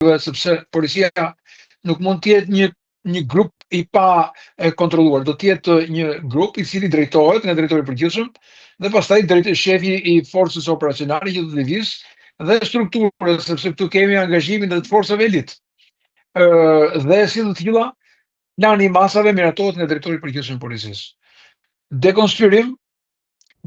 sepse policia nuk mund të jetë një grup i pa kontrolluar, do të jetë një grup i cili drejtohet nga drejtori i përgjithshëm dhe pastaj shefi i forcës operacionale që do të lëvizë dhe strukturës, sepse këtu kemi angazhimin dhe të forcave elit. Dhe si të tilla, plani i masave miratohet nga drejtori i përgjithshëm i policisë. Dekonspirim,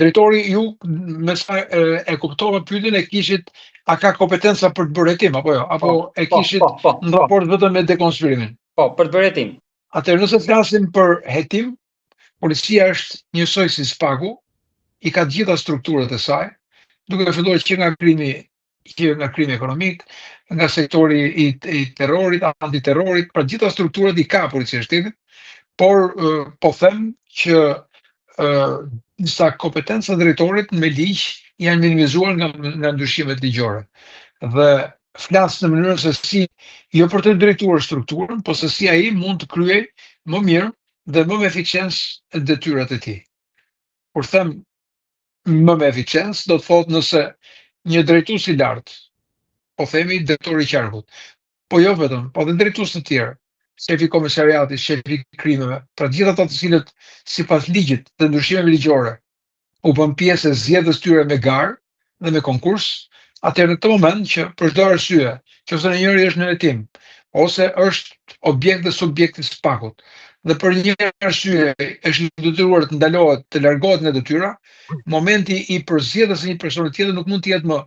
drejtori ju me sa e kuptova pyetjen e kishit a ka kompetenca për të bërë hetim apo jo, apo e kishit në raport vetëm me dekonspirimin? Po, për të bërë hetim. Atëherë nëse flasim për hetim, policia është njësoj si SPAK-u, i ka të gjitha strukturat e saj, duke filluar që nga krimi ekonomik, nga sektori i terrorit, antiterrorit, pra gjitha strukturat i ka policia e shtetit, por po them që disa kompetenca drejtorit me ligj janë minimizuar nga ndryshimet ligjore. Dhe flas në mënyrën se si, jo për të drejtuar strukturën, po se si ai mund të kryej më mirë dhe më me eficiencë detyrat e tij. Kur them më me eficiencë, do të thotë nëse një drejtues i lartë, po themi drejtori i qarkut, po jo vetëm, po dhe drejtues të tjerë, shefi i komisariatit, shefi i krimeve, pra gjithë ata të cilët sipas ligjit dhe ndryshimeve ligjore u bën pjesë e zgjedhjes tyre me garë dhe me konkurs, atëherë në këtë moment që për çdo arsye, qoftë në njëri është në hetim, ose është objekt dhe subjekt i SPAK-ut, dhe për një arsye është detyruar të ndalohet, të largohet nga detyra, momenti i përzgjedhjes së një personi tjetër nuk mund të jetë më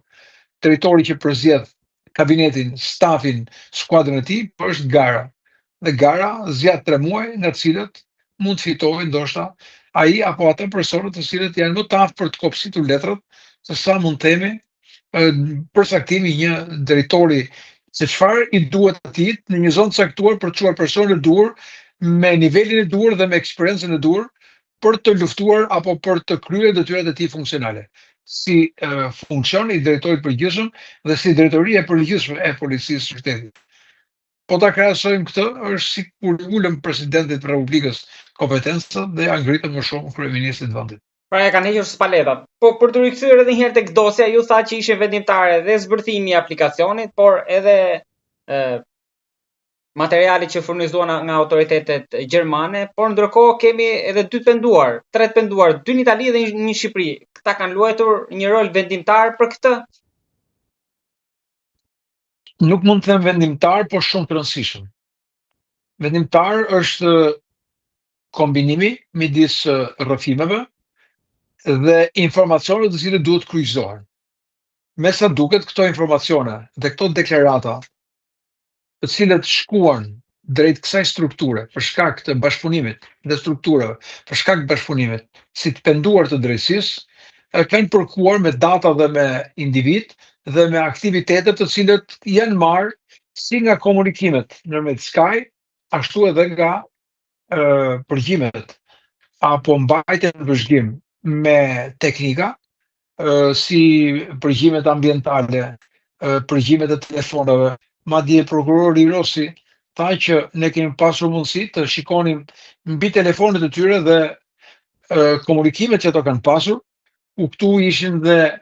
drejtori që përzgjedh kabinetin, stafin, skuadrën e tij, por është gara. Dhe gara zgjat 3 muaj, nga të cilët mund të fitojë ndoshta ai apo ata personat të cilët janë më të aftë për të kopsitur letrat, se sa mund të themi përcaktimi një drejtori se çfarë i duhet atij në një zonë caktuar për të çuar personin e duhur me nivelin e duhur dhe me eksperiencën e duhur për të luftuar apo për të kryer detyrat e tij funksionale. Si funksion i drejtorit përgjithshëm dhe si drejtoria e përgjithshme e policisë së shtetit. Po ta krahasojmë këtë, është si kur ulëm presidentit të Republikës kompetencat dhe ja ngritëm më shumë kryeministit të vendit. Pra e kanë hequr spaletat. Po për të rikthyer edhe një herë tek dosja, ju tha që ishte vendimtare dhe zbërthimi i aplikacionit, por edhe materiali që furnizuan nga autoritetet gjermane, por ndërkohë kemi edhe 3 të penduar, 2 në Itali dhe 1 në Shqipëri. Këta kanë luajtur një rol vendimtar për këtë? Nuk mund të them vendimtar, por shumë të rëndësishëm. Vendimtar është kombinimi midis rrëfimeve dhe informacioneve të cilët duhet kryqëzohen. Me sa duket këto informacione dhe këto deklarata, të cilët shkuan drejt kësaj strukture për shkak të bashkëpunimit dhe strukturave, për shkak të bashkëpunimit, si të penduar të drejtësisë, kanë përkuar me data dhe me individ dhe me aktivitetet të cilët janë marrë si nga komunikimet nëpërmjet Sky, ashtu edhe nga përgjimet apo mbajtja në vëzhgim me teknika, si përgjimet ambientale, përgjimet e telefonave. Madje prokurori Rossi tha që ne kemi pasur mundësi të shikonim mbi telefonet e tyre dhe komunikimet që ato kanë pasur, ku këtu ishin dhe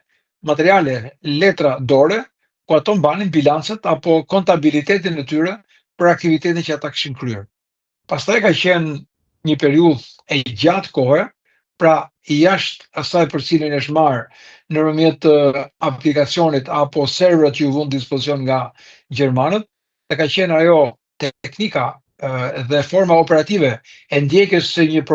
materiale, letra dore, ku ato mbanin bilancet apo kontabilitetin e tyre për aktivitetin që ata kishin kryer. Pastaj ka qenë një periudhë e gjatë kohe, pra jashtë asaj për cilën është marrë nëpërmjet aplikacionit apo serverat që u vënë në dispozicion nga gjermanët, dhe ka qenë ajo teknika dhe forma operative e ndjekjes së një